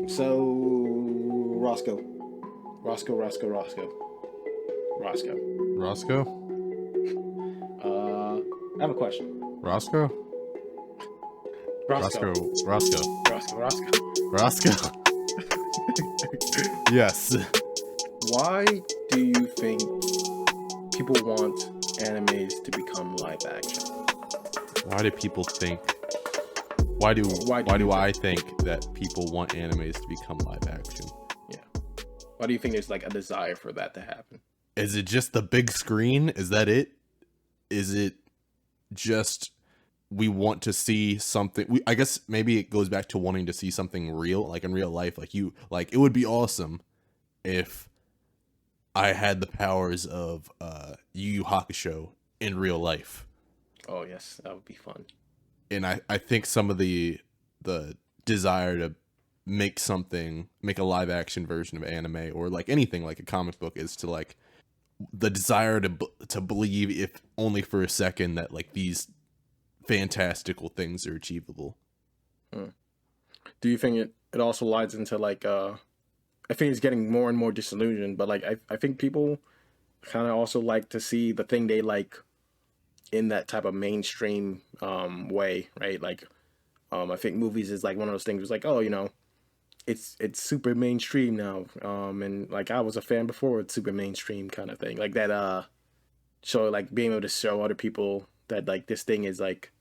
So, Roscoe. Roscoe. Roscoe? I have a question. Roscoe? Roscoe. Roscoe. Roscoe. Roscoe? Yes. Why do you think people want animes to become live action? Why do people think? Why do I think that people want animes to become live action? Yeah. Why do you think there's like a desire for that to happen? Is it just the big screen? Is that it? Is it just we want to see something? I guess maybe it goes back to wanting to see something real, like in real life. Like it would be awesome if I had the powers of Yu Yu Hakusho in real life. Oh yes, that would be fun. And I think some of the desire to make a live action version of anime or like anything like a comic book is to like the desire to believe, if only for a second, that like these fantastical things are achievable. Do you think it also lies into like I think it's getting more and more disillusioned, but like I think people kind of also like to see the thing they like in that type of mainstream way, right? Like I think movies is like one of those things. It's like, oh, it's super mainstream now, and like I was a fan before it's super mainstream kind of thing, like that. So like being able to show other people that like this thing is like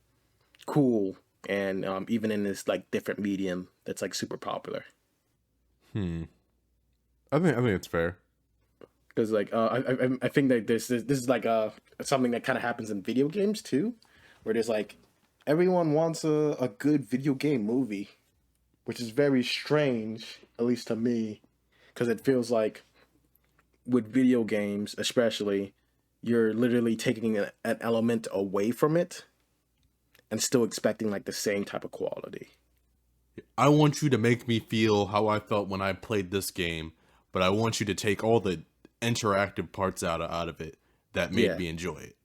cool, and even in this like different medium that's like super popular. I think it's fair. Because like I think that this is like something that kind of happens in video games too, where there's like everyone wants a good video game movie, which is very strange, at least to me, because it feels like with video games especially, you're literally taking an element away from it and still expecting like the same type of quality. I want you to make me feel how I felt when I played this game, but I want you to take all the interactive parts out of it that made Yeah. me enjoy it.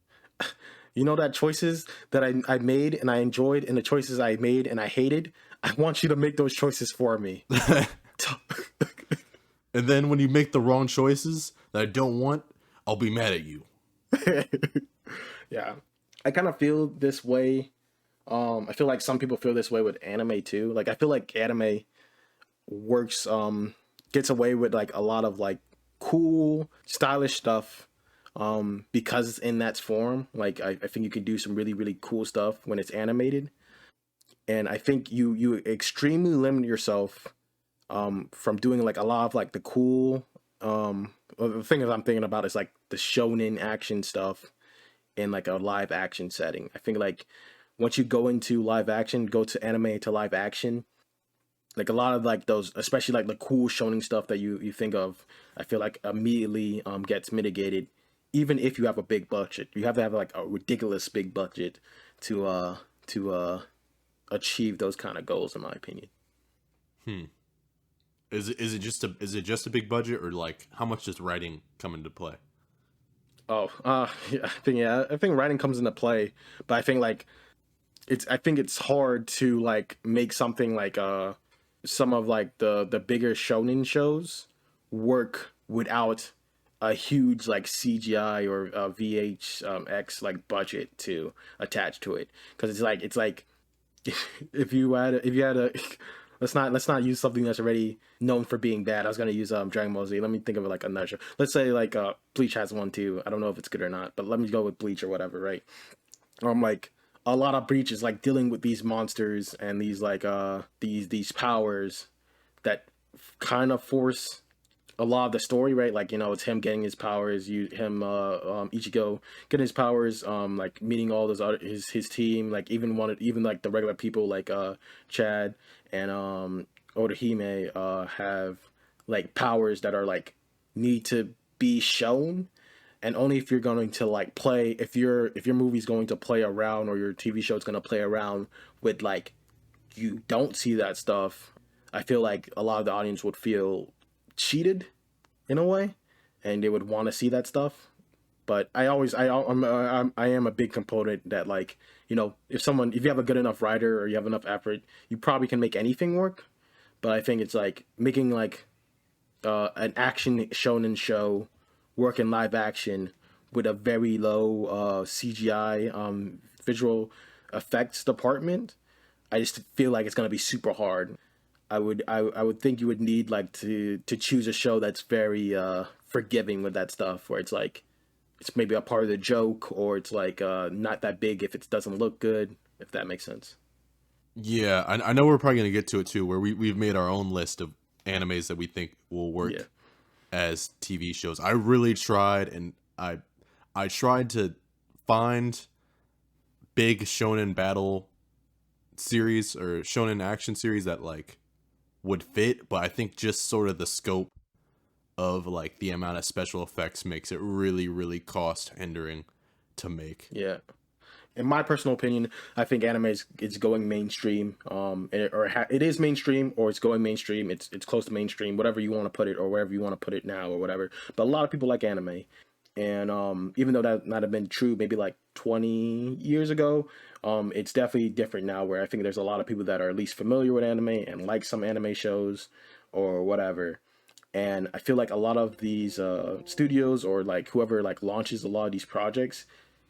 You know that choices that I made and I enjoyed and the choices I made and I hated, I want you to make those choices for me. And then when you make the wrong choices that I don't want, I'll be mad at you. Yeah. I kind of feel this way. I feel like some people feel this way with anime too. Like I feel like anime works gets away with like a lot of like cool, stylish stuff because it's in that form. Like I think you can do some really, really cool stuff when it's animated. And I think you extremely limit yourself from doing like a lot of like the cool the thing that I'm thinking about is like the shonen action stuff in like a live action setting. I think like once you go into live action, go to anime to live action, like a lot of like those, especially like the cool shonen stuff that you think of, I feel like immediately gets mitigated. Even if you have a big budget, you have to have like a ridiculous big budget to achieve those kind of goals, in my opinion. Is it just a big budget, or like how much does writing come into play? Oh, yeah, I think writing comes into play, but I think like I think it's hard to like make something like some of like the bigger shonen shows work without a huge like CGI or VHX like budget to attach to it, because it's like if you had a let's not use something that's already known for being bad. I was gonna use Dragon Ball Z. Let me think of it like another show. Let's say like Bleach has one too. I don't know if it's good or not, but let me go with Bleach or whatever, right? Or I'm like a lot of Bleach is like dealing with these monsters and these like these powers that kind of force a lot of the story, right? Like, it's him getting his powers, Ichigo getting his powers, like meeting all those other his team, like even like the regular people like Chad and Orihime have like powers that are like need to be shown, and only if you're going to like play, if your movie's going to play around or your TV show is going to play around with like you don't see that stuff. I feel like a lot of the audience would feel cheated in a way, and they would want to see that stuff. But I am a big component that like, if you have a good enough writer or you have enough effort, you probably can make anything work. but I think it's like making like an action shonen show work in live action with a very low CGI visual effects department. I just feel like it's gonna be super hard. I would think you would need like to choose a show that's very forgiving with that stuff, where it's like it's maybe a part of the joke, or it's like not that big if it doesn't look good, if that makes sense. Yeah, I know we're probably gonna get to it too, where we've made our own list of animes that we think will Yeah, work as TV shows. I really tried, and I tried to find big shonen battle series or shonen action series that like would fit, but I think just sort of the scope of like the amount of special effects makes it really, really cost hindering to make. yeah. In my personal opinion, I think anime is going mainstream. It is mainstream, or it's going mainstream. It's close to mainstream, whatever you want to put it, or wherever you want to put it now, or whatever. But a lot of people like anime, and even though that might have been true maybe like 20 years ago, it's definitely different now. Where I think there's a lot of people that are at least familiar with anime and like some anime shows or whatever. And I feel like a lot of these studios, or like whoever like launches a lot of these projects,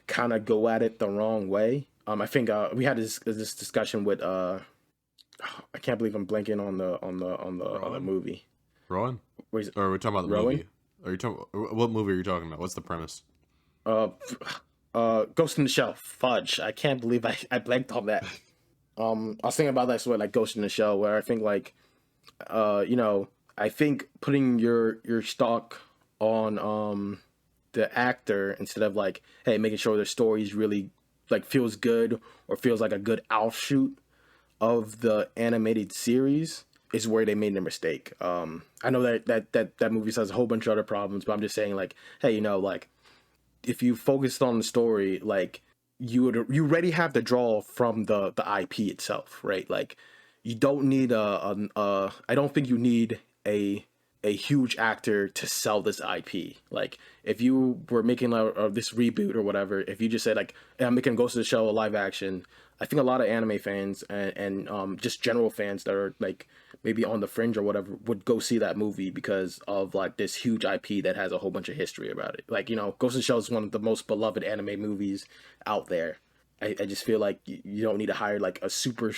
kind of go at it the wrong way. I think we had this discussion with I can't believe I'm blanking on the Rowan? movie. Rowan? Where is it? Or are we talking about the Rowan? movie? Are you talking? What movie are you talking about? What's the premise? Uh, Ghost in the Shell. Fudge! I can't believe I blanked on that. I was thinking about that sort of like Ghost in the Shell, where I think like you know, I think putting your stock on the actor instead of like, hey, making sure the story's really like feels good or feels like a good offshoot of the animated series is where they made their mistake. I know that movie has a whole bunch of other problems, but I'm just saying like, hey, like if you focused on the story, like you already have the draw from the IP itself, right? Like you don't need I don't think you need a huge actor to sell this IP. Like if you were making this reboot or whatever, if you just said like, hey, I'm making Ghost of the Shell a live action, I think a lot of anime fans and just general fans that are like maybe on the fringe or whatever would go see that movie because of like this huge IP that has a whole bunch of history about it. Like Ghost of the Shell is one of the most beloved anime movies out there. I just feel like you don't need to hire like a super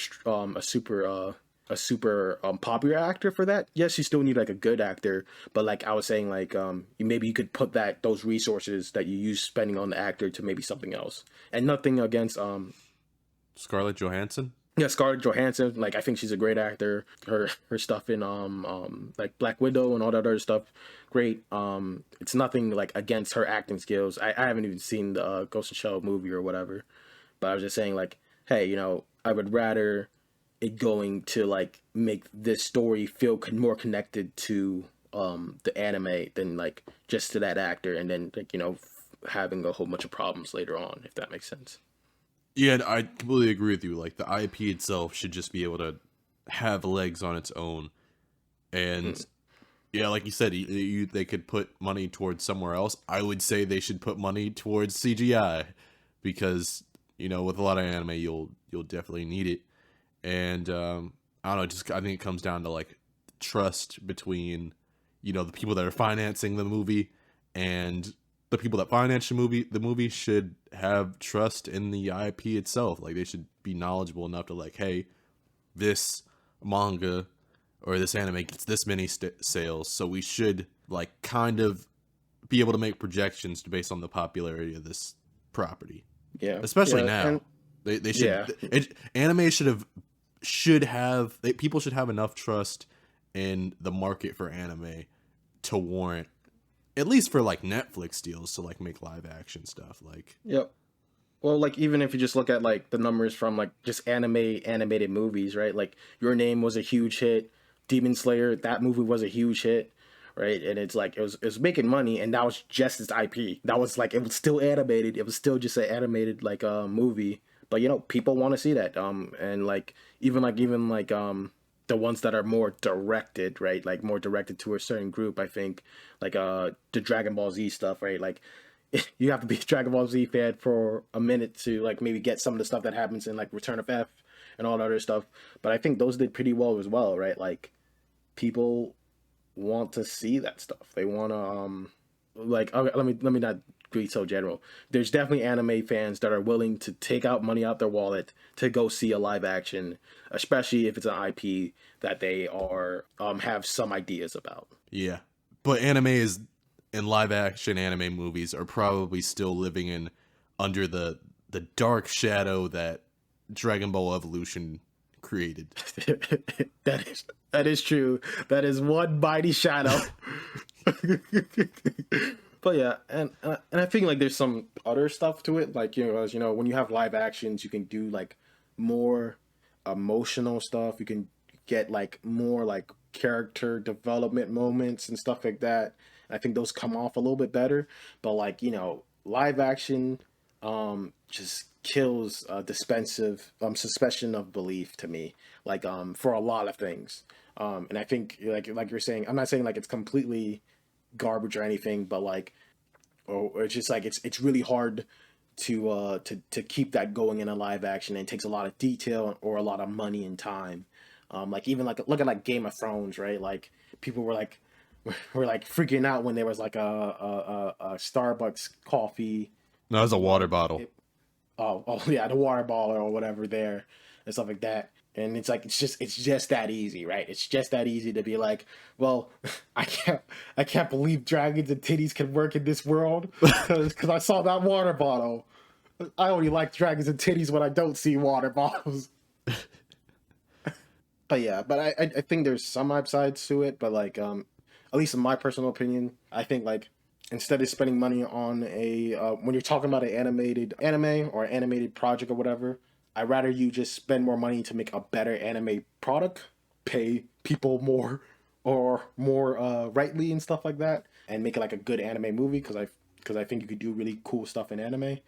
popular actor for that. Yes, you still need like a good actor, but like I was saying, like maybe you could put those resources that you use spending on the actor to maybe something else. And nothing against Scarlett Johansson? yeah, Scarlett Johansson. Like I think she's a great actor. Her stuff in like Black Widow and all that other stuff, great. It's nothing like against her acting skills. I haven't even seen the Ghost in the Shell movie or whatever, but I was just saying like, hey, I would rather it going to like make this story feel more connected to the anime than like just to that actor, and then like having a whole bunch of problems later on, if that makes sense. Yeah, I completely agree with you. Like the IP itself should just be able to have legs on its own, and Mm. yeah, like you said, they could put money towards somewhere else. I would say they should put money towards CGI because with a lot of anime, you'll definitely need it. And I don't know, just I think it comes down to like trust between the people that are financing the movie and the people that finance the movie should have trust in the IP itself. Like they should be knowledgeable enough to like, hey, this manga or this anime gets this many sales, so we should like kind of be able to make projections based on the popularity of this property. Yeah, Especially yeah, and now, they should yeah, anime people should have enough trust in the market for anime to warrant at least for like Netflix deals to like make live action stuff. Like yep. Well, like even if you just look at like the numbers from like just animated movies, right? Like Your Name was a huge hit, Demon Slayer, that movie was a huge hit, right? And it's like it was making money, and that was just its IP. That was like it was still animated. It was still just an animated like movie, but people want to see that. And like even like the ones that are more directed, right? Like more directed to a certain group. I think like the Dragon Ball Z stuff, right? Like you have to be a Dragon Ball Z fan for a minute to like maybe get some of the stuff that happens in like Return of F and all that other stuff. But I think those did pretty well as well, right? Like people want to see that stuff. They want to like, okay, let me not be so general. There's definitely anime fans that are willing to take out money out their wallet to go see a live action, especially if it's an IP that they are have some ideas about. Yeah. But anime is and live action anime movies are probably still living in under the dark shadow that Dragon Ball Evolution created. That is true. That is one mighty shadow. But yeah, and I think like there's some other stuff to it. Like, as you know, when you have live actions, you can do like more emotional stuff. You can get like more like character development moments and stuff like that. I think those come off a little bit better. But like, live action just kills dispensive suspension of belief to me, like for a lot of things. And I think like you're saying, I'm not saying like it's completely garbage or anything, but like, or it's just like it's really hard to keep that going in a live action, and it takes a lot of detail or a lot of money and time. Like even like look at like Game of Thrones, right? Like people were like freaking out when there was like a Starbucks coffee. No, it was a water bottle. Oh yeah, the water bottle or whatever there and stuff like that. And it's like it's just that easy, right? It's just that easy to be like, well, I can't believe dragons and titties can work in this world because I saw that water bottle. I only like dragons and titties when I don't see water bottles. But yeah, but I think there's some upsides to it, but like at least in my personal opinion, I think like instead of spending money on a when you're talking about an animated anime or an animated project or whatever, I'd rather you just spend more money to make a better anime product, pay people more or more rightly and stuff like that, and make it like a good anime movie because I think you could do really cool stuff in anime,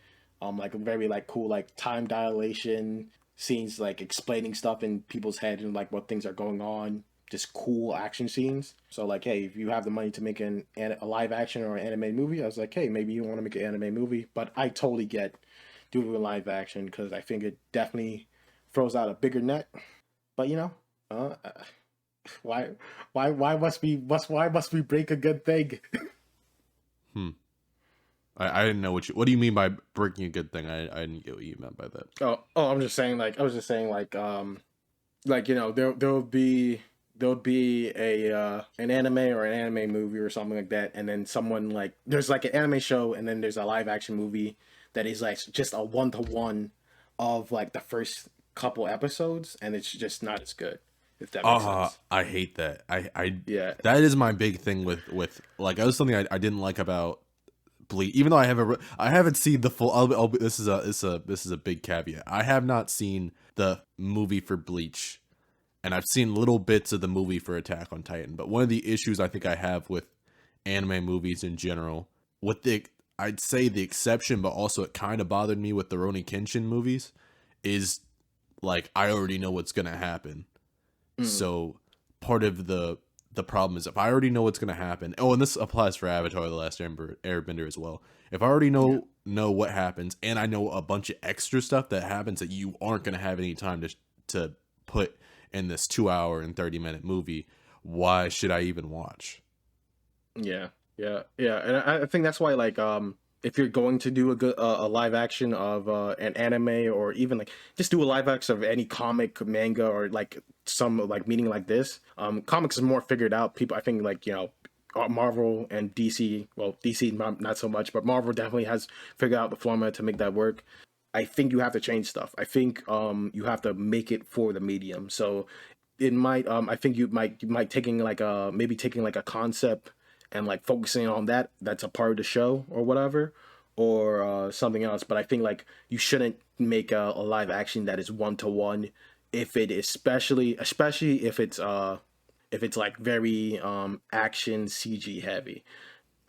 like very like cool like time dilation scenes, like explaining stuff in people's head and like what things are going on, just cool action scenes. So like, hey, if you have the money to make a live action or an anime movie, I was like, hey, maybe you want to make an anime movie, but I totally get doing a live action because I think it definitely throws out a bigger net. But uh, why why must we break a good thing? Hmm. I didn't know what do you mean by breaking a good thing? I didn't get what you meant by that. I'm just saying like I was just saying like there'll be a an anime or an anime movie or something like that, and then someone like there's like an anime show and then there's a live action movie that is like just a 1-to-1 of like the first couple episodes, and it's just not as good, if that makes sense. I hate that. I Yeah. That is my big thing with like that was something I didn't like about Bleach. Even though I haven't seen the full. This is a big caveat. I have not seen the movie for Bleach, and I've seen little bits of the movie for Attack on Titan. But one of the issues I think I have with anime movies in general, I'd say the exception, but also it kind of bothered me with the Rurouni Kenshin movies, is like I already know what's gonna happen. So part of the problem is if I already know what's gonna happen. Oh, and this applies for Avatar: The Last Airbender as well. If I already know what happens, and I know a bunch of extra stuff that happens that you aren't gonna have any time to put in this 2 hour and 30-minute movie, why should I even watch? Yeah, and I think that's why like if you're going to do a live action of an anime, or even like just do a live action of any comic, manga, or like some like meaning like this, comics is more figured out. People, I think like Marvel and DC, well DC not so much, but Marvel definitely has figured out the formula to make that work. I think you have to change stuff. I think you have to make it for the medium. So it might I think you might taking like maybe taking like a concept and like focusing on that's a part of the show or whatever, or something else. But I think like you shouldn't make a live action that is 1-to-1 if it is especially if it's like very action CG heavy.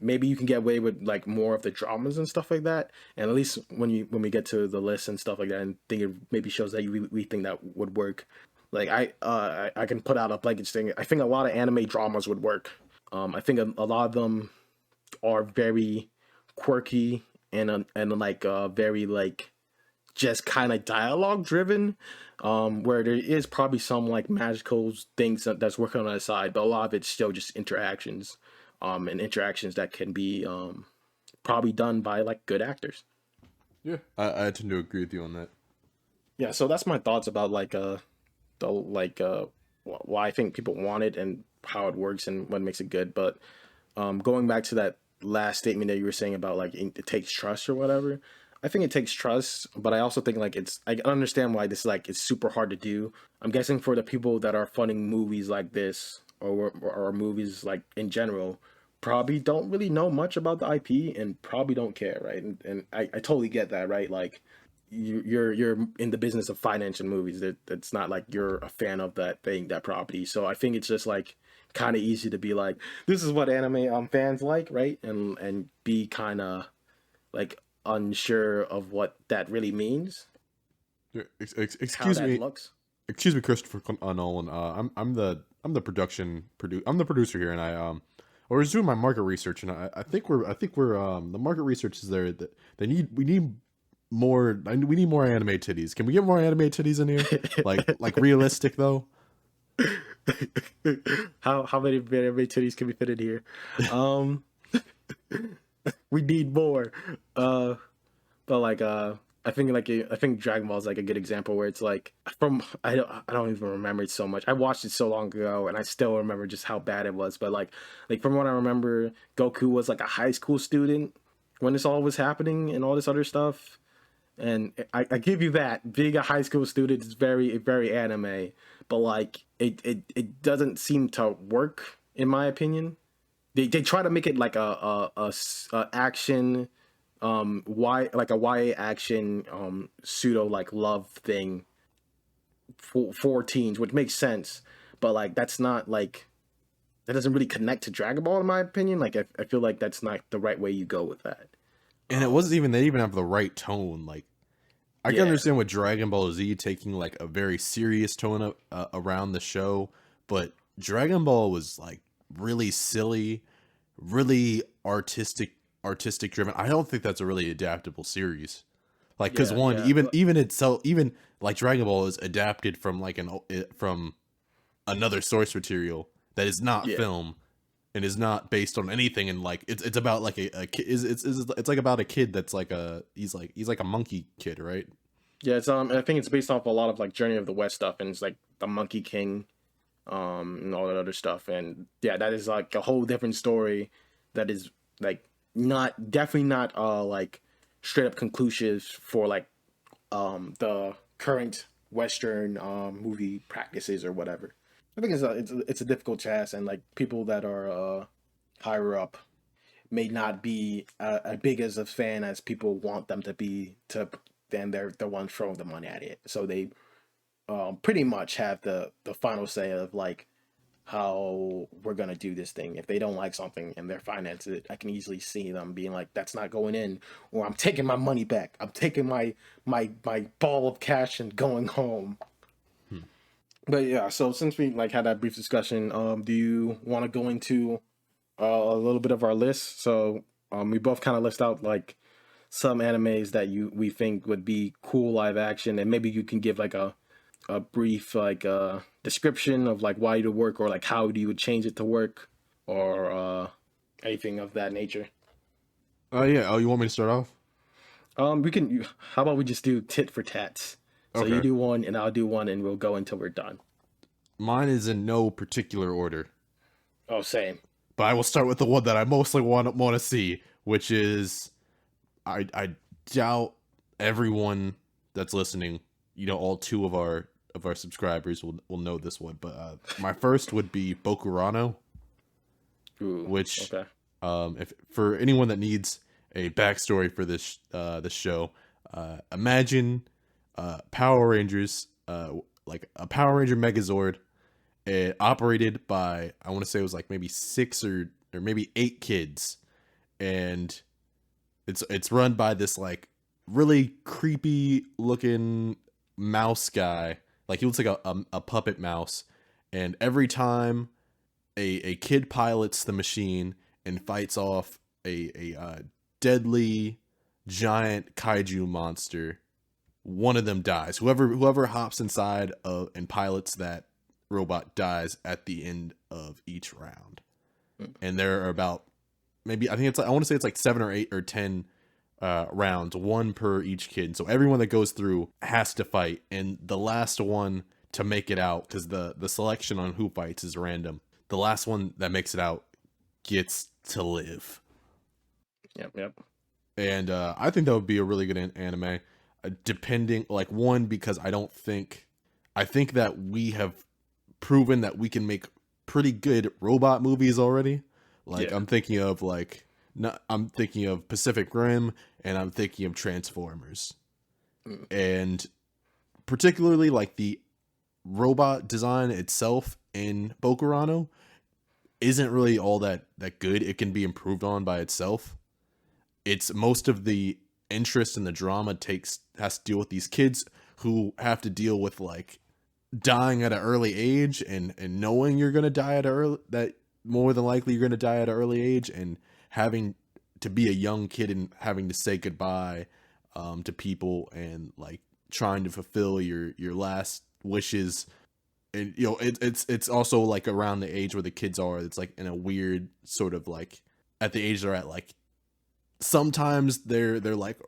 Maybe you can get away with like more of the dramas and stuff like that, and at least when we get to the list and stuff like that, and think it maybe shows that we think that would work. Like I can put out a blanket thing. I think a lot of anime dramas would work. I think a lot of them are very quirky and like very like just kind of dialogue driven, where there is probably some like magical things that's working on the side, but a lot of it's still just interactions, and interactions that can be probably done by like good actors. Yeah, I tend to agree with you on that. Yeah, so that's my thoughts about like the like why I think people want it and how it works and what makes it good. But going back to that last statement that you were saying about like it takes trust or whatever, I think it takes trust, but I also think like I understand why this like is super hard to do. I'm guessing for the people that are funding movies like this or movies like in general, probably don't really know much about the IP and probably don't care, right? And I totally get that, right? Like you're in the business of financing movies. It's not like you're a fan of that thing, that property. So I think it's just like kind of easy to be like, this is what anime fans like, right? And be kind of like unsure of what that really means, how Excuse that me, looks. Christopher Nolan. I'm the I'm the producer here, and I was doing my market research, and I think we're the market research is there that we need more. We need more anime titties. Can we get more anime titties in here? Like realistic though. How many anime titties can we fit in here? Um, we need more. Uh, but like I think Dragon Ball is like a good example where it's like from I don't even remember it so much. I watched it so long ago and I still remember just how bad it was. But like from what I remember, Goku was like a high school student when this all was happening and all this other stuff. And I give you that, being a high school student is very anime, but like it doesn't seem to work in my opinion. They try to make it like a action like a YA action pseudo like love thing for teens, which makes sense, but like that's not like that doesn't really connect to Dragon Ball in my opinion. Like I feel like that's not the right way you go with that. And it wasn't even they even have the right tone. Like I can Yeah, understand with Dragon Ball Z taking like a very serious tone around the show, but Dragon Ball was like really silly, really artistic driven. I don't think that's a really adaptable series. Like because yeah, one yeah. even itself even like Dragon Ball is adapted from like from another source material that is not Yeah, film and is not based on anything, and like it's about like a kid it's like about a kid that's like he's like a monkey kid, right? yeah. It's I think it's based off a lot of like Journey of the West stuff, and it's like the Monkey King, and all that other stuff, and yeah, that is like a whole different story. That is like not definitely not like straight up conclusive for like the current Western movie practices or whatever. I think it's a difficult task, and like people that are higher up may not be as big as a fan as people want them to be. To then they're the ones throwing the money at it, so they pretty much have the final say of like how we're gonna do this thing. If they don't like something and they're financing it, I can easily see them being like, "That's not going in," or "I'm taking my money back. I'm taking my ball of cash and going home." Hmm. But yeah, so since we like had that brief discussion, do you want to go into a little bit of our list? So we both kind of list out like some animes that we think would be cool live action, and maybe you can give like a brief like description of like why to work or like how do you would change it to work or anything of that nature. Oh yeah. Oh, you want me to start off? We can. How about we just do tit for tats? So you Okay. do one and I'll do one and we'll go until we're done. Mine is in no particular order, Oh, same. but I will start with the one that I mostly want to see, which is I doubt everyone that's listening, you know, all two of our subscribers will know this one, but my first would be Bokurano, Ooh, which okay. if for anyone that needs a backstory for this show, imagine Power Rangers, like a Power Ranger Megazord, operated by I want to say it was like maybe six or maybe eight kids, and it's run by this like really creepy looking mouse guy. Like he looks like a puppet mouse, and every time a kid pilots the machine and fights off a deadly giant kaiju monster, one of them dies. Whoever hops inside of and pilots that robot dies at the end of each round. And there are about, maybe, I think it's, I want to say it's like 7 or 8 or 10 rounds, one per each kid. So everyone that goes through has to fight, and the last one to make it out, because the selection on who fights is random, the last one that makes it out gets to live. Yep. And I think that would be a really good anime, depending, like, one, because I think that we have proven that we can make pretty good robot movies already. Like, Yeah. I'm thinking of I'm thinking of Pacific Rim, and I'm thinking of Transformers. And particularly, like, the robot design itself in Bokurano isn't really all that good. It can be improved on by itself. It's most of the interest in the drama has to deal with these kids who have to deal with, like, dying at an early age, and knowing you're gonna die that more than likely you're gonna die at an early age, and having to be a young kid and having to say goodbye to people, and, like, trying to fulfill your last wishes. And, you know, it's also, like, around the age where the kids are. It's, like, in a weird sort of, like, at the age they're at, like, sometimes they're like,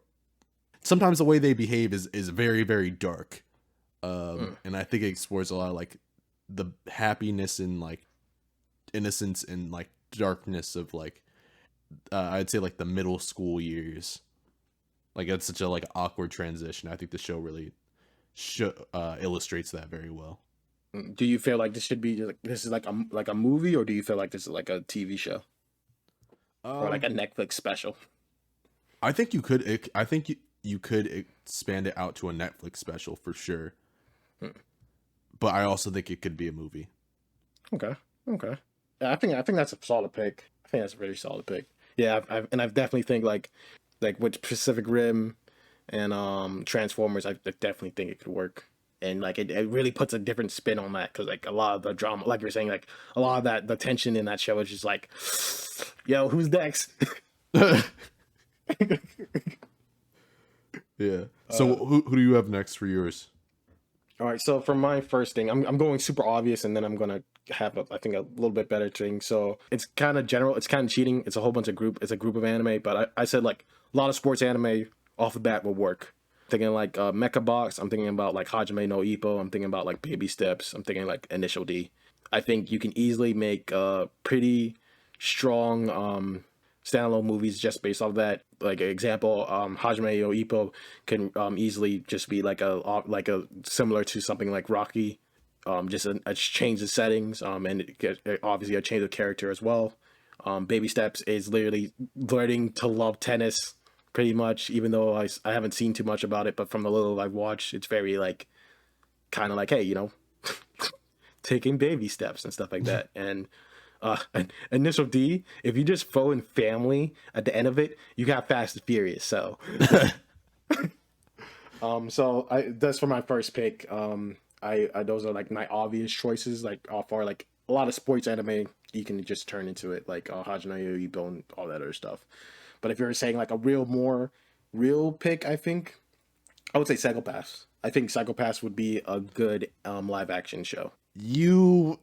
sometimes the way they behave is very, very dark. And I think it explores a lot of, like, the happiness and, like, innocence and, like, darkness of, like, I'd say, like, the middle school years. Like, it's such a, like, awkward transition. I think the show really illustrates that very well. Do you feel like this is like a movie, or do you feel like this is like a TV show or like a Netflix special? I think you could. I think you could expand it out to a Netflix special for sure. But I also think it could be a movie. Okay. Yeah, I think that's a solid pick. I think that's a really solid pick. Yeah, I've definitely think like with Pacific Rim and Transformers, I definitely think it could work. And like it really puts a different spin on that, because like a lot of the drama, like you're saying, like a lot of that the tension in that show is just like, yo, who's next? Yeah. So who do you have next for yours? All right, so for my first thing, I'm going super obvious, and then I'm gonna have I think a little bit better thing. So it's kind of general, it's kind of cheating. It's a whole bunch of it's a group of anime, but I said like a lot of sports anime off the bat will work. Thinking like Mecha Box, I'm thinking about like Hajime no Ippo, I'm thinking about like Baby Steps, I'm thinking like Initial D. I think you can easily make pretty strong standalone movies just based off that. Like example, Hajime no Ippo can easily just be like a similar to something like Rocky, just a change of settings, and obviously a change of character as well. Baby Steps is literally learning to love tennis, pretty much, even though I haven't seen too much about it, but from the little I've watched, it's very like kind of like, hey, you know, taking baby steps and stuff like that. And Initial D, if you just throw in family at the end of it, you got Fast and Furious. So so that's for my first pick. I those are like my obvious choices, like for like a lot of sports anime you can just turn into it, like Hajime no Ippo and all that other stuff. But if you're saying like a real pick, I think I would say Psychopaths. I think Psychopaths would be a good live action show. You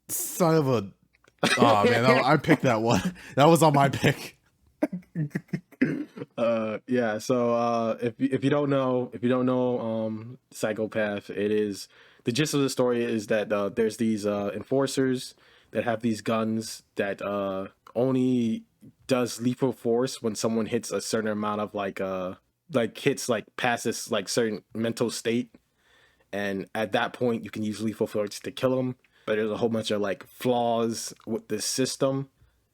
son of a... Oh man, I picked that one. That was on my pick. Yeah. So if you don't know Psychopath, it is the gist of the story is that there's these enforcers that have these guns that only does lethal force when someone hits a certain amount of like hits like past this like certain mental state, and at that point you can use lethal force to kill them. But there's a whole bunch of like flaws with this system,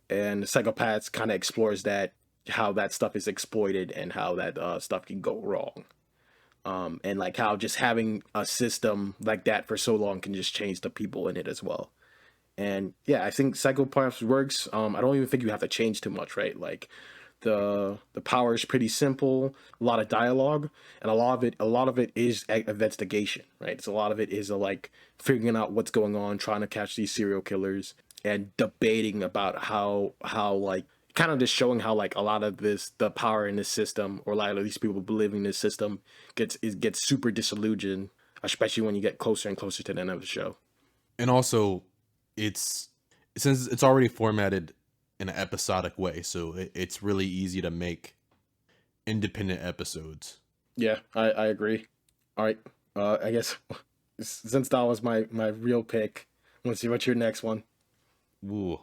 and Psychopaths kind of explores that, how that stuff is exploited and how that stuff can go wrong. And like how just having a system like that for so long can just change the people in it as well. And yeah, I think Psychopaths works. I don't even think you have to change too much, right? Like the power is pretty simple, a lot of dialogue, and a lot of it is investigation, right? It's a lot of it is like figuring out what's going on, trying to catch these serial killers, and debating about how like kind of just showing how like a lot of the power in this system, or a lot of these people believing in this system gets super disillusioned, especially when you get closer and closer to the end of the show. And also, it's since it's already formatted in an episodic way, so it's really easy to make independent episodes. Yeah, I agree. All right, I guess since that was my real pick, let's see what's your next one. Ooh,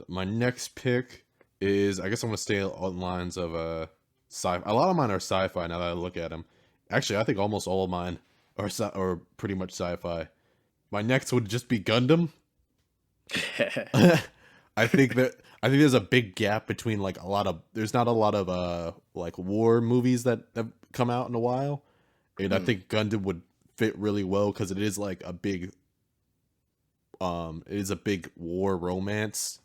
my next pick is, I guess I'm gonna stay on lines of sci. A lot of mine are sci-fi now that I look at them. Actually, I think almost all of mine are pretty much sci-fi. My next would just be Gundam. I think there's a big gap between like there's not a lot of like war movies that have come out in a while, and I think Gundam would fit really well because it is like a big it is a big war romance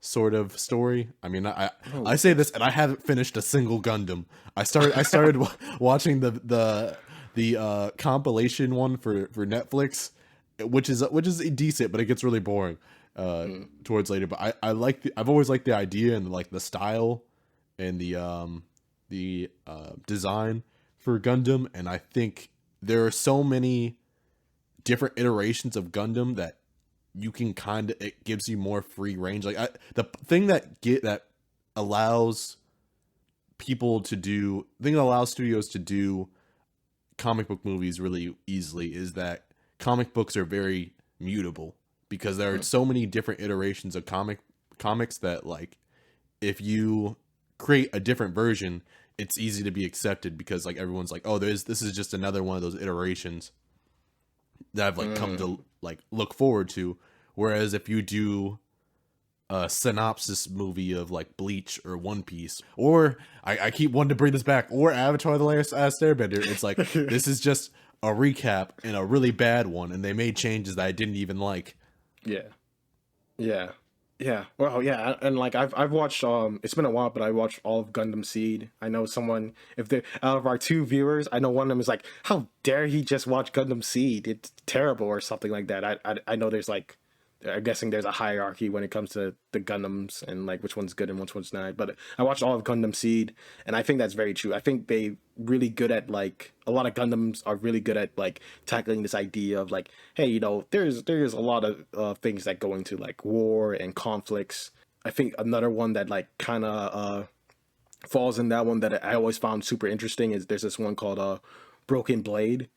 sort of story. I mean, I say this and I haven't finished a single Gundam. I started watching the compilation one for Netflix, which is decent, but it gets really boring towards later. But I've always liked the idea and like the style and the design for Gundam, and I think there are so many different iterations of Gundam that you can it gives you more free range. Like the thing that allows studios to do comic book movies really easily is that comic books are very mutable, because there are so many different iterations of comics that, like, if you create a different version, it's easy to be accepted because like everyone's like, oh, this is just another one of those iterations that I've like come to like look forward to. Whereas if you do a synopsis movie of like Bleach or One Piece, or I keep wanting to bring this back, or Avatar: The Last Airbender, it's like this is just a recap and a really bad one, and they made changes that I didn't even like. Yeah. Well, yeah, and like I've watched it's been a while, but I watched all of Gundam Seed. I know someone, if they out of our two viewers, I know one of them is like, how dare he just watch Gundam Seed? It's terrible or something like that. I know there's like, I'm guessing there's a hierarchy when it comes to the Gundams and like which one's good and which one's not. But I watched all of Gundam Seed, and I think that's very true. I think they really good at like, a lot of Gundams are really good at like tackling this idea of like, hey, you know, there's a lot of things that go into like war and conflicts. I think another one that like kind of falls in that one that I always found super interesting is there's this one called Broken Blade,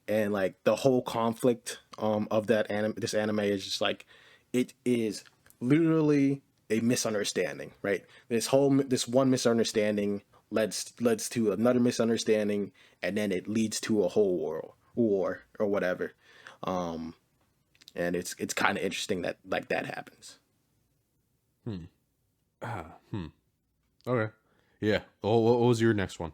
and like the whole conflict of this anime is just like, it is literally a misunderstanding, right? This one misunderstanding leads to another misunderstanding, and then it leads to a whole war or whatever. And it's kind of interesting that like that happens. Okay, yeah. What was your next one?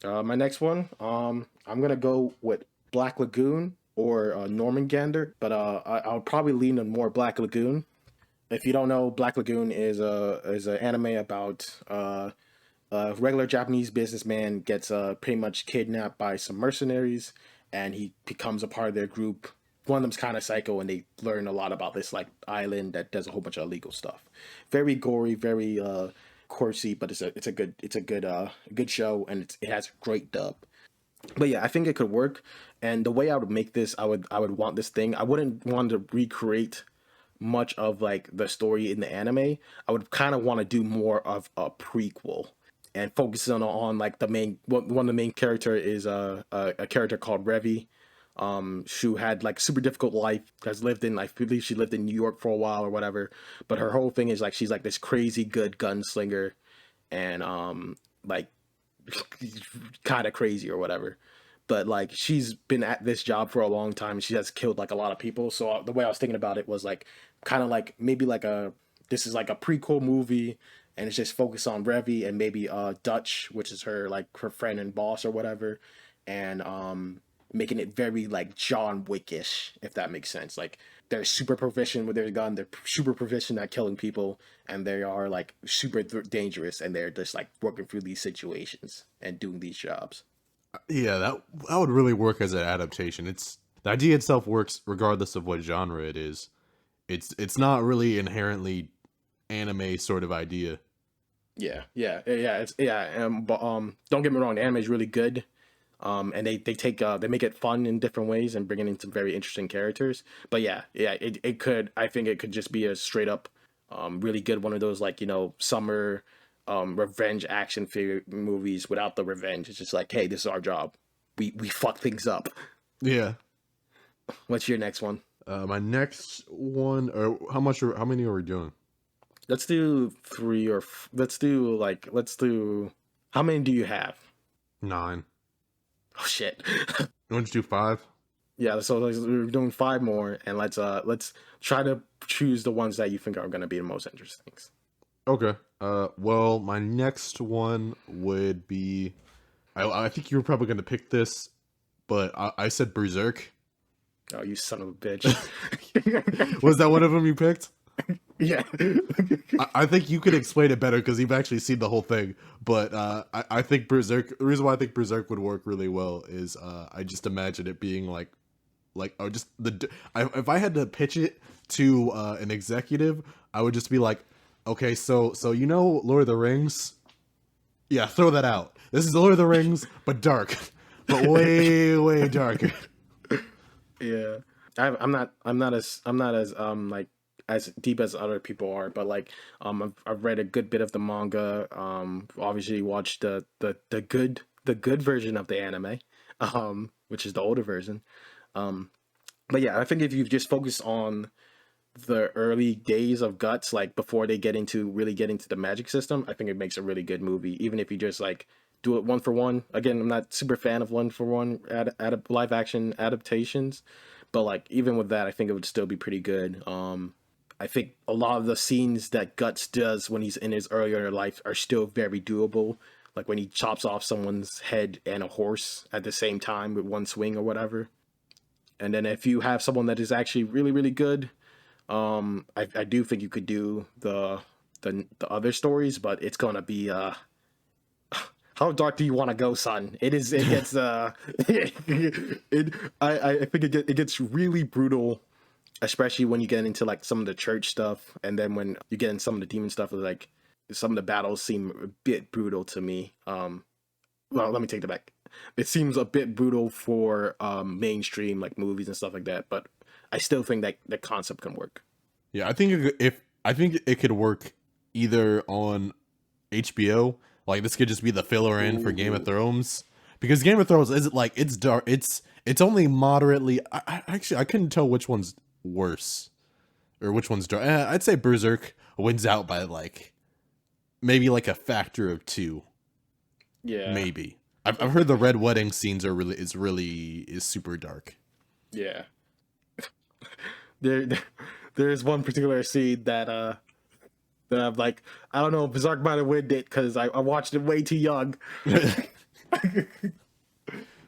My next one, I'm gonna go with Black Lagoon or Normangander, but I'll probably lean on more Black Lagoon. If you don't know, Black Lagoon is an anime about a regular Japanese businessman gets pretty much kidnapped by some mercenaries, and he becomes a part of their group. One of them's kind of psycho, and they learn a lot about this like island that does a whole bunch of illegal stuff. Very gory, very coursey, but it's a good show, and it has a great dub. But yeah, I think it could work. And the way I would make this, I would want this thing. I wouldn't want to recreate much of like the story in the anime. I would kind of want to do more of a prequel and focus on like the main one of the main character is a character called Revi. Who had like super difficult life, has lived in, I believe she lived in New York for a while or whatever. But her whole thing is like she's like this crazy good gunslinger, and like kind of crazy or whatever. But like she's been at this job for a long time, and she has killed like a lot of people. So the way I was thinking about it was like kind of like maybe like this is like a prequel movie, and it's just focused on Revi and maybe Dutch, which is her like her friend and boss or whatever, and making it very like John Wickish, if that makes sense. Like they're super proficient with their gun, they're super proficient at killing people, and they are like super dangerous, and they're just like working through these situations and doing these jobs. Yeah, that would really work as an adaptation. The idea itself works regardless of what genre it is. It's not really inherently anime sort of idea. But don't get me wrong, the anime is really good. And they take they make it fun in different ways and bringing in some very interesting characters. But it could, I think it could just be a straight up really good one of those, like, you know, summer revenge action figure movies without the revenge. It's just like, hey, this is our job. We fuck things up. Yeah. What's your next one? My next one, or how many are we doing? Let's do three, or let's do how many do you have? 9. Oh shit. You want to do 5? Yeah, so we're doing 5 more, and let's try to choose the ones that you think are going to be the most interesting. Okay. Well, my next one would be, I think you were probably going to pick this, but I said Berserk. Oh, you son of a bitch. Was that one of them you picked? Yeah. I think you could explain it better because you've actually seen the whole thing. But I think Berserk, the reason why I think Berserk would work really well is I just imagine it being if I had to pitch it to an executive, I would just be like, okay, so you know Lord of the Rings? Yeah, throw that out. This is Lord of the Rings, but dark. But way, way darker. Yeah. I'm not as like as deep as other people are, but like I've read a good bit of the manga, obviously watched the good version of the anime, which is the older version. But yeah, I think if you just focus on the early days of Guts, like before they really get into the magic system, I think it makes a really good movie. Even if you just like do it one for one. Again, I'm not super fan of one for one live action adaptations, but like even with that, I think it would still be pretty good. I think a lot of the scenes that Guts does when he's in his earlier life are still very doable. Like when he chops off someone's head and a horse at the same time with one swing or whatever. And then if you have someone that is actually really, really good, I do think you could do the other stories, but it's gonna be how dark do you want to go, son? It gets I think it gets really brutal, especially when you get into like some of the church stuff, and then when you get in some of the demon stuff, like some of the battles seem a bit brutal to me. Well, let me take that back. It seems a bit brutal for mainstream like movies and stuff like that, but I still think that the concept can work. Yeah, I think it could work either on HBO. Like this could just be the filler in for Game of Thrones, because Game of Thrones isn't like, it's dark. It's only moderately. I couldn't tell which one's worse or which one's dark. I'd say Berserk wins out by like maybe like a factor of 2. Yeah, maybe. I've heard the red wedding scenes is super dark. Yeah. There's one particular scene that I'm like, I don't know, Berserk might have win it because I watched it way too young. I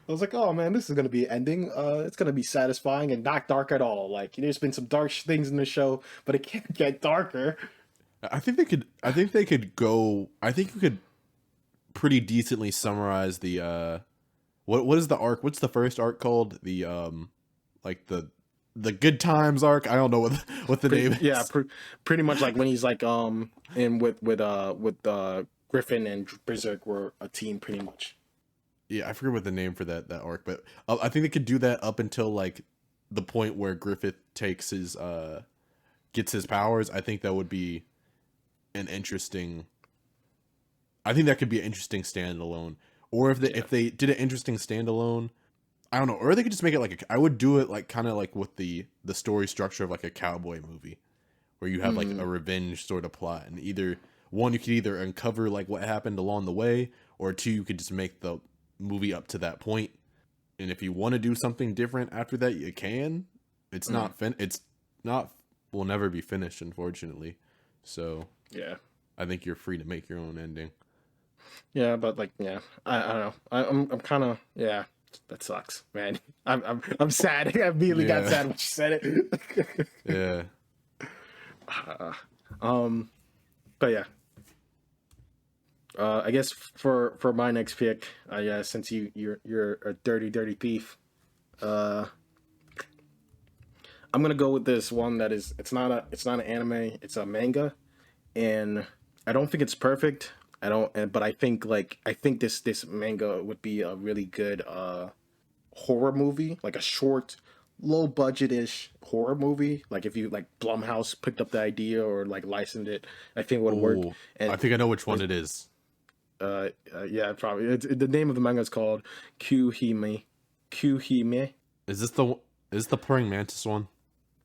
was like, oh man, this is gonna be an ending. It's gonna be satisfying and not dark at all. Like, there's been some dark things in the show, but it can't get darker. I think they could. I think you could pretty decently summarize the what is the arc? What's the first arc called? The like the good times arc. I don't know what the name is. Yeah, pretty much like when he's like in with Griffin and Berserk were a team pretty much. Yeah, I forget what the name for that arc, but I think they could do that up until like the point where Griffith takes his gets his powers. I think that would be an interesting. I think that could be an interesting standalone. Or if they did an interesting standalone, I don't know. Or they could just make it like I would do it like kind of like with the story structure of like a cowboy movie, where you have like a revenge sort of plot, and either one, you could either uncover like what happened along the way, or 2, you could just make the movie up to that point. And if you want to do something different after that, you can. It's not will never be finished, unfortunately. So yeah, I think you're free to make your own ending. Yeah, but like, yeah, I don't know. I'm kind of, yeah. That sucks, man. I'm sad. I immediately got sad when you said it. Yeah. But yeah. I guess for my next pick, yeah, since you're a dirty thief, I'm gonna go with this one that is, it's not an anime, it's a manga, and I don't think it's perfect. I don't, but I think this manga would be a really good horror movie, like a short, low budget ish horror movie. Like if you like Blumhouse picked up the idea or like licensed it, I think it would work. Oh, I And think I know which one it is. yeah, probably the name of the manga is called Kyuhime. Kyuhime. Is this the praying mantis one?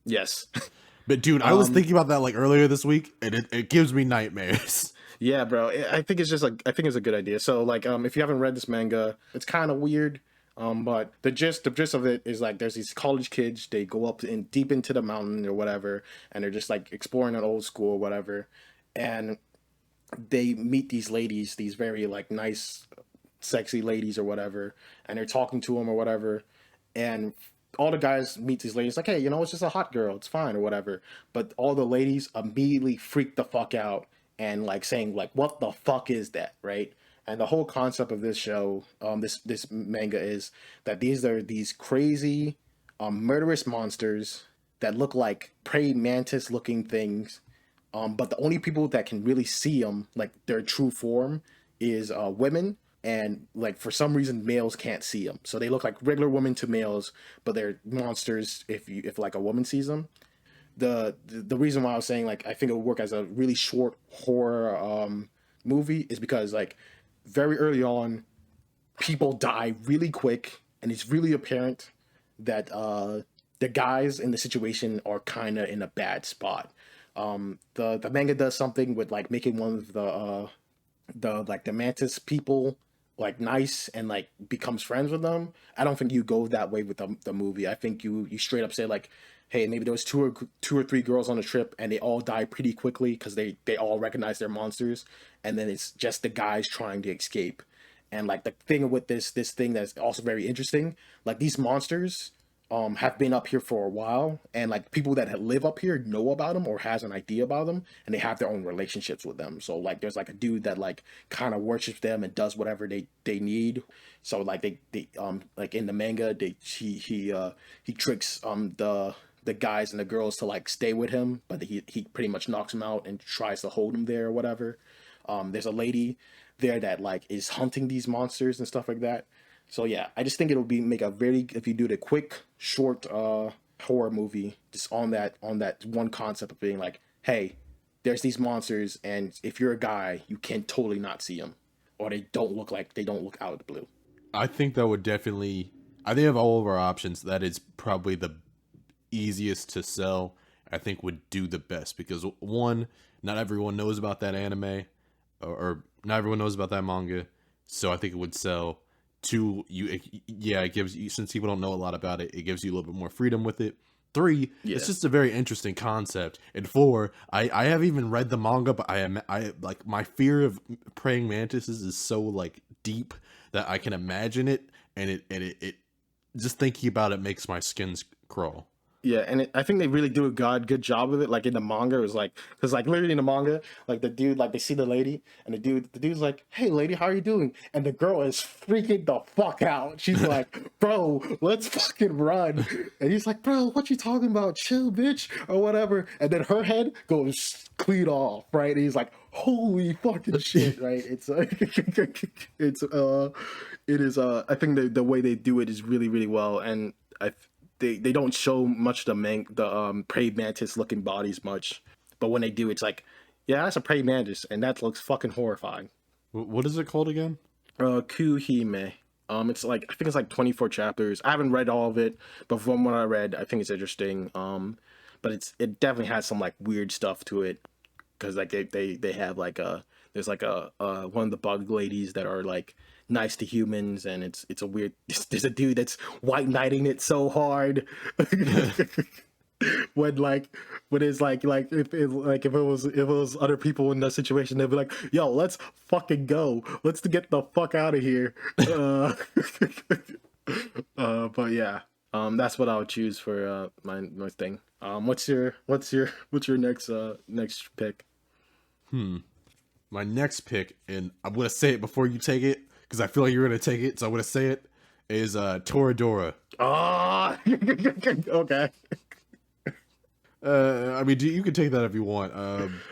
Yes. But dude, I was thinking about that like earlier this week, and it gives me nightmares. Yeah, bro. I think it's just like I think it's a good idea. So like if you haven't read this manga, it's kind of weird. But the gist of it is like there's these college kids, they go up in deep into the mountain or whatever, and they're just like exploring an old school or whatever. And they meet these ladies, these very like nice, sexy ladies or whatever, and they're talking to them or whatever. And all the guys meet these ladies like, hey, it's just a hot girl, it's fine or whatever. But all the ladies immediately freak the fuck out and like saying like, what the fuck is that, right? And the whole concept of this show, this manga is that these are these crazy, murderous monsters that look like praying mantis looking things. But the only people that can really see them, like their true form, is women. And like for some reason, males can't see them. So they look like regular women to males, but they're monsters if like a woman sees them. The reason why I was saying like I think it would work as a really short horror movie is because like very early on, people die really quick, and it's really apparent that the guys in the situation are kind of in a bad spot. The manga does something with like making one of the mantis people like nice and like becomes friends with them. I don't think you go that way with the movie. I think you straight up say like, hey, maybe there was two or three girls on a trip and they all die pretty quickly because they all recognize they're monsters, and then it's just the guys trying to escape. And like the thing with this thing that's also very interesting, like these monsters have been up here for a while, and like people that live up here know about them or has an idea about them, and they have their own relationships with them. So like there's like a dude that like kind of worships them and does whatever they need. So like they like in the manga he tricks the guys and the girls to like stay with him, but he pretty much knocks them out and tries to hold them there or whatever. There's a lady there that like is hunting these monsters and stuff like that. So yeah, I just think it'll be make a very, if you do the quick short horror movie just on that one concept of being like, hey, there's these monsters, and if you're a guy, you can totally not see them, or they don't look out of the blue. I think that would definitely. I think of all of our options, that is probably the easiest to sell. I think would do the best because one, not everyone knows about that anime, or not everyone knows about that manga, so I think it would sell. Two, it gives you, since people don't know a lot about it, it gives you a little bit more freedom with it. Three, it's just a very interesting concept. And four, I haven't even read the manga, but I like my fear of praying mantises is so like deep that I can imagine it, and it just thinking about it makes my skin crawl. Yeah, and I think they really do a good job of it. Like in the manga, it was like, because like literally in the manga, like the dude, like they see the lady, and the dude's like, "Hey, lady, how are you doing?" And the girl is freaking the fuck out. She's like, "Bro, let's fucking run!" And he's like, "Bro, what you talking about? Chill, bitch, or whatever." And then her head goes clean off, right? And he's like, "Holy fucking shit!" Right? It's like, it is. I think the way they do it is really really well, and they don't show much the praying mantis looking bodies much, but when they do, it's like, yeah, that's a praying mantis, and that looks fucking horrifying. What is it called again? Kuhime. It's like I think it's like 24 chapters. I haven't read all of it, but from what I read, I think it's interesting. But it definitely has some like weird stuff to it, because like they have like there's like a one of the bug ladies that are like nice to humans, and it's a weird, there's a dude that's white knighting it so hard. When it's like if it was other people in that situation, they'd be like, yo, let's fucking go, let's get the fuck out of here. But yeah, that's what I would choose for my thing. What's your next pick? My next pick, and I'm gonna say it before you take it because I feel like you're gonna take it, so I'm gonna say it, is Toradora. Ah, okay. I mean, you can take that if you want.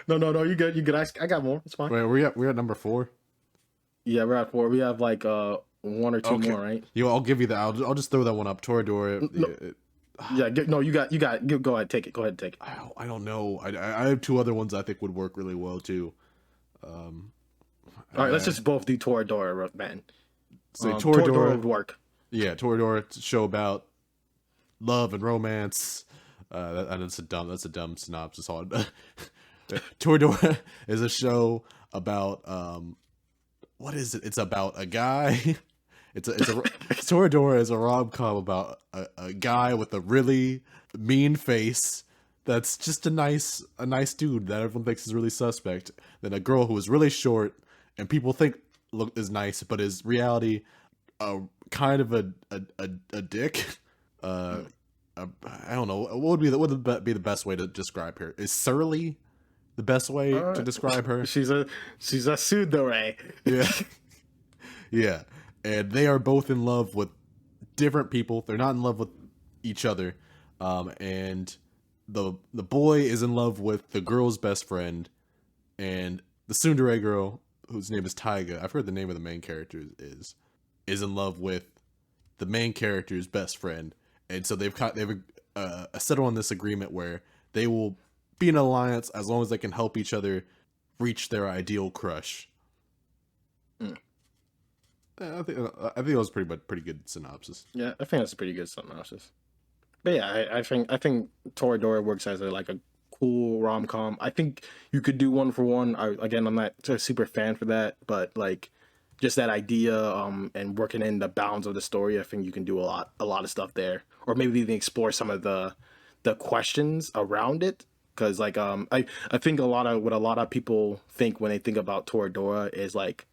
No, you good, you good. I got more. It's fine. Wait, we're at number 4. Yeah, we're at 4. We have like one or two Okay, more, right? I'll give you that. I'll just throw that one up. Toradora. No, yeah, no, you got. Go ahead, take it. Go ahead, take it. I don't know. I have 2 other ones I think would work really well too. All right, let's just both do Toradora, man. Say Toradora would work. Yeah, Toradora. It's a show about love and romance. That's a dumb synopsis. Toradora is a show about what is it? It's about a guy. Toradora is a rom-com about a guy with a really mean face that's just a nice dude that everyone thinks is really suspect. Then a girl who is really short and people think is nice, but is reality kind of a dick. I don't know. What would be the best way to describe her? Is surly the best way to describe her? She's a tsundere. Yeah. Yeah. And they are both in love with different people. They're not in love with each other. And the boy is in love with the girl's best friend, and the tsundere girl, whose name is Taiga, I've heard the name of the main character is in love with the main character's best friend. And so they've settled on this agreement where they will be an alliance as long as they can help each other reach their ideal crush. I think that was pretty good synopsis. Yeah, I think that's a pretty good synopsis. But yeah, I think Toradora works as a cool rom com. I think you could do one for one. I'm not a super fan for that, but like just that idea and working in the bounds of the story, I think you can do a lot of stuff there, or maybe even explore some of the questions around it. Because like I think what a lot of people think when they think about Toradora is like,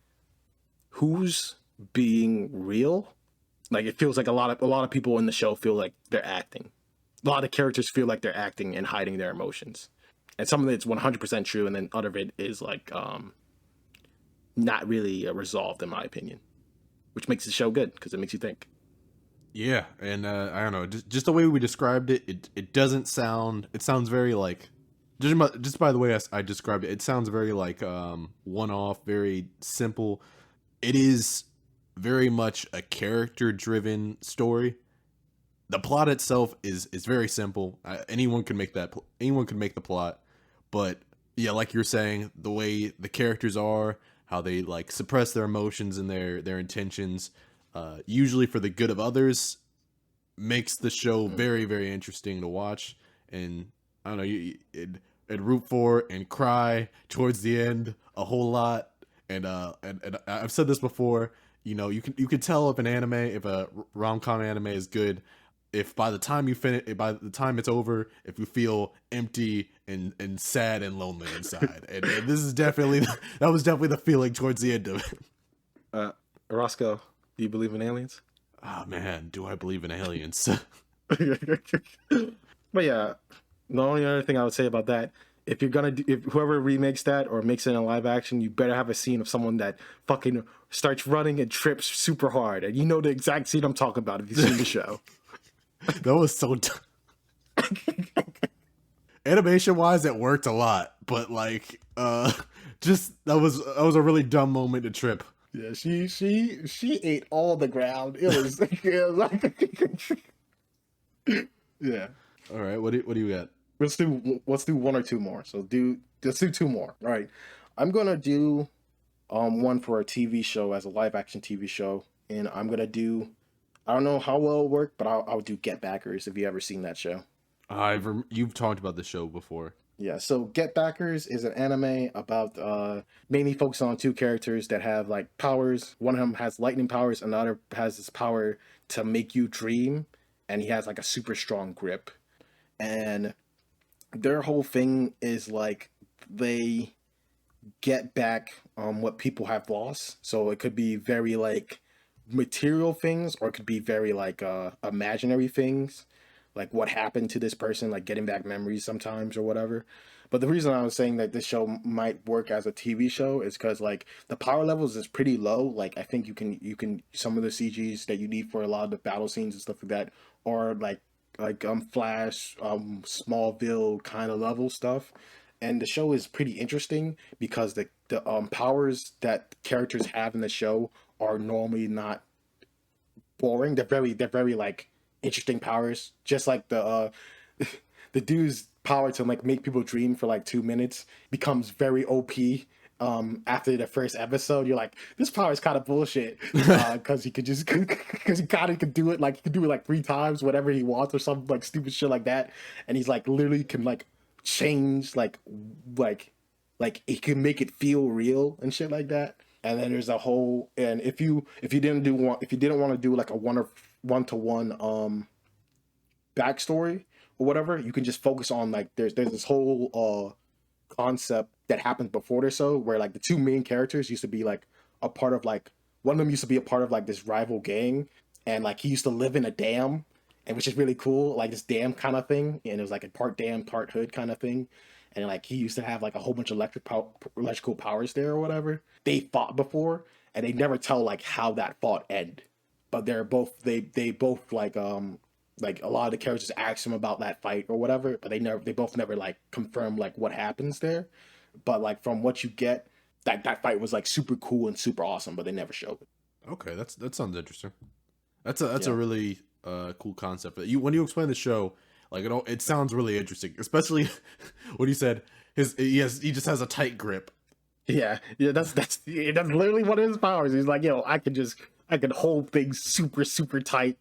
who's being real? Like it feels like a lot of people in the show feel like they're acting. A lot of characters feel like they're acting and hiding their emotions, and some of it's 100% true, and then other of it is like not really resolved, in my opinion, which makes the show good because it makes you think. Yeah, and I don't know, just the way we described it, it doesn't sound. It sounds very like just by the way I described it. It sounds very like one-off, very simple. It is very much a character-driven story. The plot itself is very simple. Anyone can make the plot, but yeah, like you're saying, the way the characters are, how they like suppress their emotions and their intentions, usually for the good of others, makes the show very, very interesting to watch. And I don't know, and root for and cry towards the end a whole lot. And I've said this before. You know, you can tell if a rom-com anime is good if by the time you finish, by the time it's over, if you feel empty and sad and lonely inside. and this is definitely that was definitely the feeling towards the end of it. Roscoe, do you believe in aliens? Oh man, do I believe in aliens? But yeah, the only other thing I would say about that, if whoever remakes that or makes it in a live action, you better have a scene of someone that fucking starts running and trips super hard, and you know the exact scene I'm talking about if you've seen the show. That was so animation wise it worked a lot, but like just that was a really dumb moment to trip. Yeah, she ate all the ground. It was yeah. All right, what do you got? Let's do one or two more. So let's do two more. All right. I'm gonna do one for a TV show as a live action TV show, and I'm gonna do, I don't know how well it'll work, but I'll do Get Backers if you ever seen that show. You've talked about the show before. Yeah, so Get Backers is an anime about mainly focused on two characters that have like powers. One of them has lightning powers, and the other has this power to make you dream, and he has like a super strong grip. And their whole thing is like they get back what people have lost. So it could be very like material things, or it could be very like imaginary things, like what happened to this person, like getting back memories sometimes or whatever. But the reason I was saying that this show might work as a TV show is because like the power levels is pretty low. Like I think you can some of the CGs that you need for a lot of the battle scenes and stuff like that are like Flash, Smallville kind of level stuff. And the show is pretty interesting because the powers that characters have in the show are normally not boring. They're very like interesting powers. Just like the dude's power to like make people dream for like 2 minutes becomes very OP. After the first episode, you're like, this power is kind of bullshit. Because he could just because he kind of could do it like he could do it like 3 times, whatever he wants, or something like stupid shit like that. And he's like literally can like change like he can make it feel real and shit like that. And then there's a whole and if you didn't want to do like a one to one backstory or whatever, you can just focus on like there's this whole concept that happens before this show where like the two main characters used to be like a part of like one of them used to be a part of like this rival gang, and like he used to live in a dam, and which is really cool, like this dam kind of thing, and it was like a part dam part hood kind of thing. And like he used to have like a whole bunch of electrical powers there or whatever. They fought before, and they never tell like how that fought end. But they both like a lot of the characters ask him about that fight or whatever, but they both never like confirm like what happens there. But like from what you get, that fight was like super cool and super awesome, but they never showed it. Okay, that sounds interesting. That's a really cool concept. When you explain the show, like it sounds really interesting, especially when you said he just has a tight grip. Yeah, that's literally one of his powers. He's like, yo, I can hold things super super tight.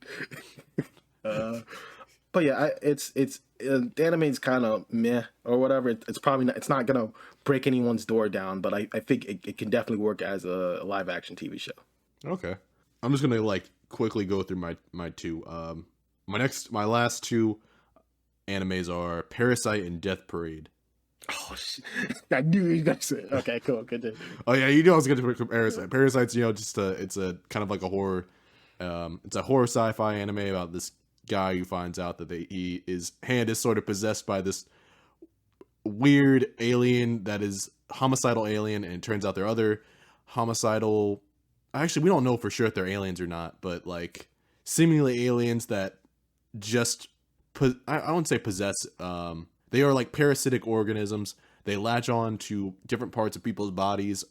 But yeah, the anime's kind of meh or whatever. It's probably not, it's not gonna break anyone's door down, but I think it can definitely work as a live action TV show. Okay, I'm just gonna like quickly go through my two. My last two animes are Parasite and Death Parade. Oh shit! I knew you guys said. Okay, cool, good. Oh yeah, you knew I was gonna pick Parasite. Parasite's it's a kind of like a horror. It's a horror sci-fi anime about this guy who finds out that his hand is sort of possessed by this weird alien that is homicidal alien, and it turns out there are other homicidal. Actually, we don't know for sure if they're aliens or not, but like seemingly aliens that just I wouldn't say possess. They are like parasitic organisms. They latch on to different parts of people's bodies,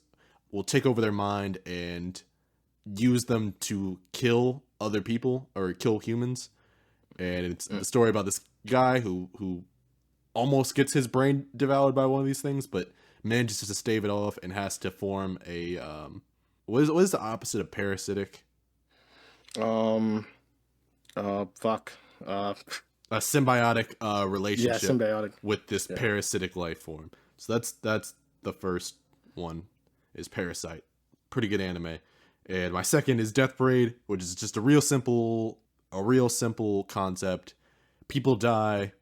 will take over their mind and use them to kill other people or kill humans. And it's the story about this guy who almost gets his brain devoured by one of these things, but manages to stave it off and has to form a what is the opposite of parasitic? Fuck. A symbiotic relationship symbiotic with this parasitic life form. So that's the first one is Parasite. Pretty good anime. And my second is Death Parade, which is just a real simple concept. People die,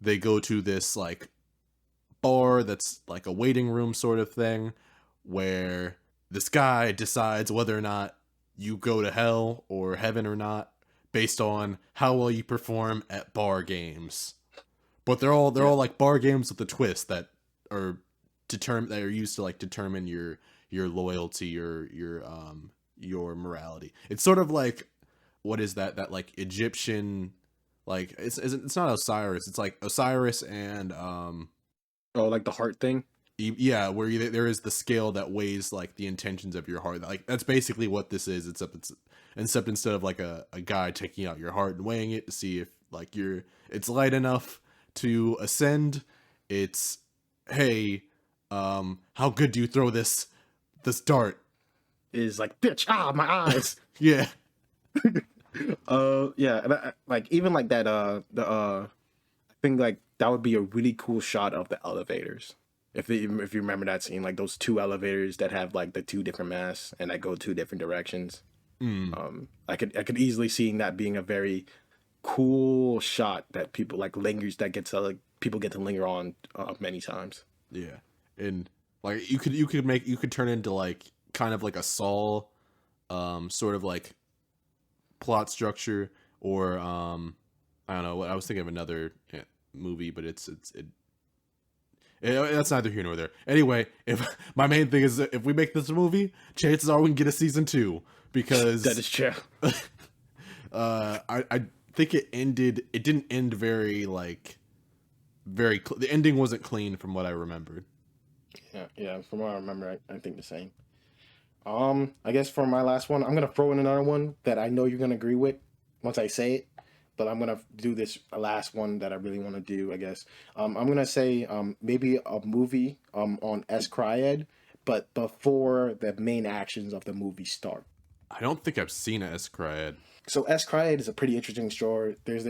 they go to this like bar that's like a waiting room sort of thing, where this guy decides whether or not you go to hell or heaven or not based on how well you perform at bar games. But they're all like bar games with a twist that are used to like determine your loyalty or your morality. It's sort of like, what is that like Egyptian, like it's not Osiris, it's like Osiris and like the heart thing. Yeah, where there is the scale that weighs like the intentions of your heart. Like that's basically what this is. Except instead of like a guy taking out your heart and weighing it to see if like it's light enough to ascend. It's, hey, how good do you throw this dart? Is like, bitch, my eyes. Yeah. Yeah, and like even like that I think like that would be a really cool shot of the elevators. If you remember that scene, like those two elevators that have like the two different masts and that go two different directions. I could easily see that being a very cool shot that people like lingers, that gets people get to linger on many times. Yeah, and like you could turn into like kind of like a Saw sort of like plot structure, or I don't know. I was thinking of another movie, but that's neither here nor there. Anyway, if my main thing is that if we make this a movie, chances are we can get a season 2, because That is true. I think it ended. It didn't end very like the ending wasn't clean from what I remembered. Yeah. From what I remember, I think the same. I guess for my last one, I'm gonna throw in another one that I know you're gonna agree with once I say it, but I'm gonna do this last one that I really want to do. I guess I'm gonna say maybe a movie on Escryed, but before the main actions of the movie start. I don't think I've seen a Escryed. So Escryed is a pretty interesting story. There's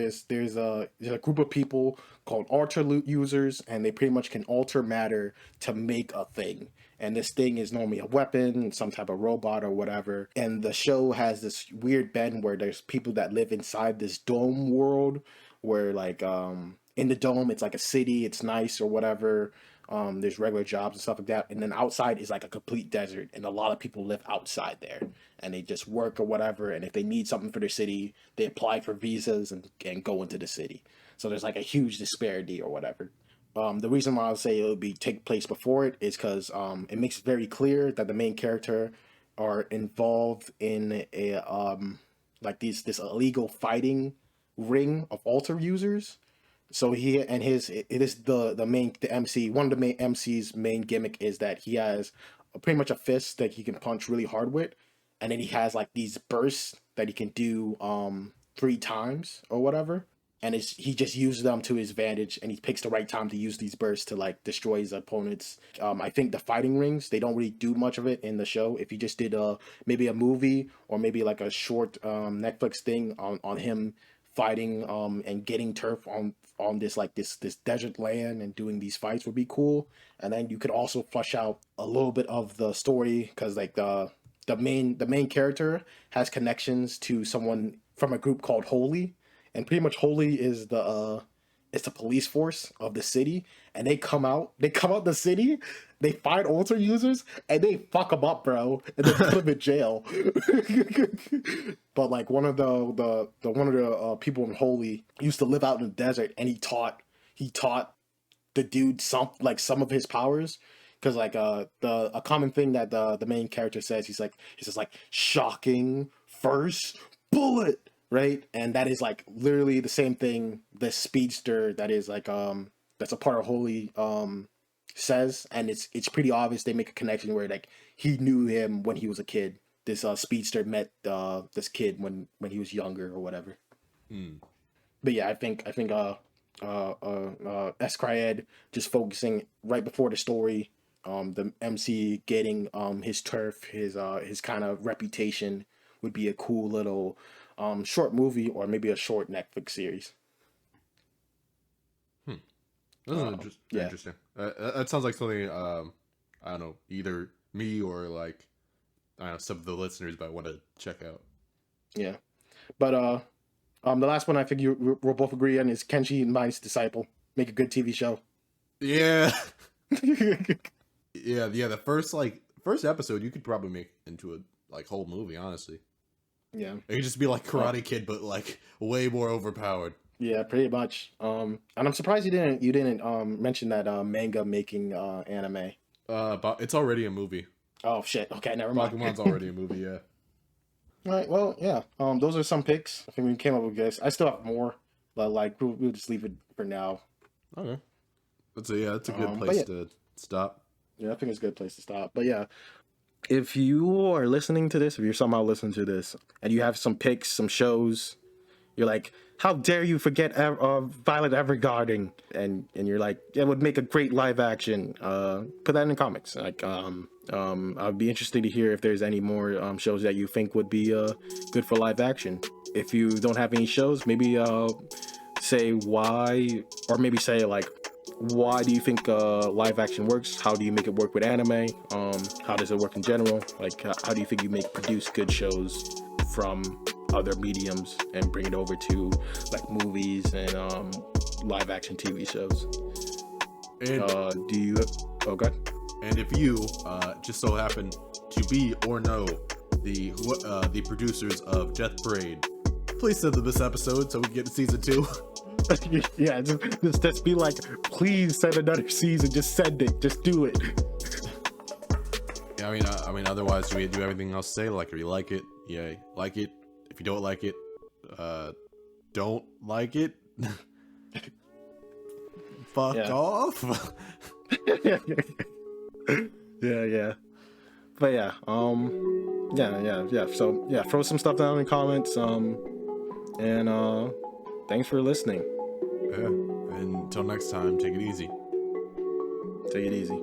a group of people called alter users, and they pretty much can alter matter to make a thing. And this thing is normally a weapon, some type of robot or whatever. And the show has this weird bend where there's people that live inside this dome world, where like in the dome it's like a city, it's nice or whatever. There's regular jobs and stuff like that, and then outside is like a complete desert, and a lot of people live outside there, and they just work or whatever. And if they need something for their city, they apply for visas and go into the city. So there's like a huge disparity or whatever. The reason why I'll say it would be take place before it is because it makes it very clear that the main character are involved in a like this illegal fighting ring of alter users. So he and it is the MC. One of the main MC's main gimmick is that he has pretty much a fist that he can punch really hard with, and then he has like these bursts that he can do 3 times or whatever. And he just uses them to his advantage, and he picks the right time to use these bursts to like destroy his opponents. I think the fighting rings, they don't really do much of it in the show. If you just did maybe a movie or maybe like a short Netflix thing on him fighting and getting turf on this like this desert land and doing these fights would be cool. And then you could also flesh out a little bit of the story, because like the main character has connections to someone from a group called Holy. And pretty much Holy is the police force of the city, and they come out the city, they find alter users, and they fuck them up, bro, and they put them in jail. But like one of the people in Holy used to live out in the desert, and he taught the dude some of his powers. Because like a common thing that the main character says, he says like shocking first bullet. Right, and that is like literally the same thing the speedster that is like that's a part of Holy says, and it's pretty obvious. They make a connection where like he knew him when he was a kid. This speedster met this kid when he was younger or whatever. But yeah, I think Escryed just focusing right before the story, the MC getting his turf, his kind of reputation would be a cool little short movie, or maybe a short Netflix series. That's interesting. That sounds like something I don't know, either me or like I don't know, some of the listeners might want to check out. Yeah, but the last one I think we'll both agree on is Kenshi and Mine's Disciple. Make a good TV show. Yeah. yeah. The first episode you could probably make into a like whole movie, honestly. Yeah, it could just be like Karate Kid, but like way more overpowered. Yeah, pretty much. And I'm surprised you didn't mention that manga making anime. But it's already a movie. Oh shit! Okay, never mind. Pokemon's already a movie. Yeah. All right. Well, yeah. Those are some picks. I think we came up with this. I still have more, but like we'll just leave it for now. Okay. That's a good place to stop. Yeah, I think it's a good place to stop. But yeah. If you are listening to this, if you're somehow listening to this, and you have some picks, some shows, you're like, how dare you forget Violet Evergarden? And you're like, it would make a great live action. Put that in the comments. Like, I'd be interested to hear if there's any more shows that you think would be good for live action. If you don't have any shows, maybe say why, or maybe say like, why do you think live action works? How do you make it work with anime? How does it work in general? Like, how do you think you produce good shows from other mediums and bring it over to like movies and live action TV shows? And do you? Oh, God. And if you just so happen to be or know the producers of Death Parade, please send them this episode so we can get to season 2. Yeah, just be like, please send another season. Just send it. Just do it. Yeah, I mean, otherwise, do we do everything else? Say like, if you like it, yeah, like it. If you don't like it, don't like it, fuck off. Yeah. But yeah, yeah. So yeah, throw some stuff down in the comments. And thanks for listening. Yeah. And until next time, take it easy. Take it easy.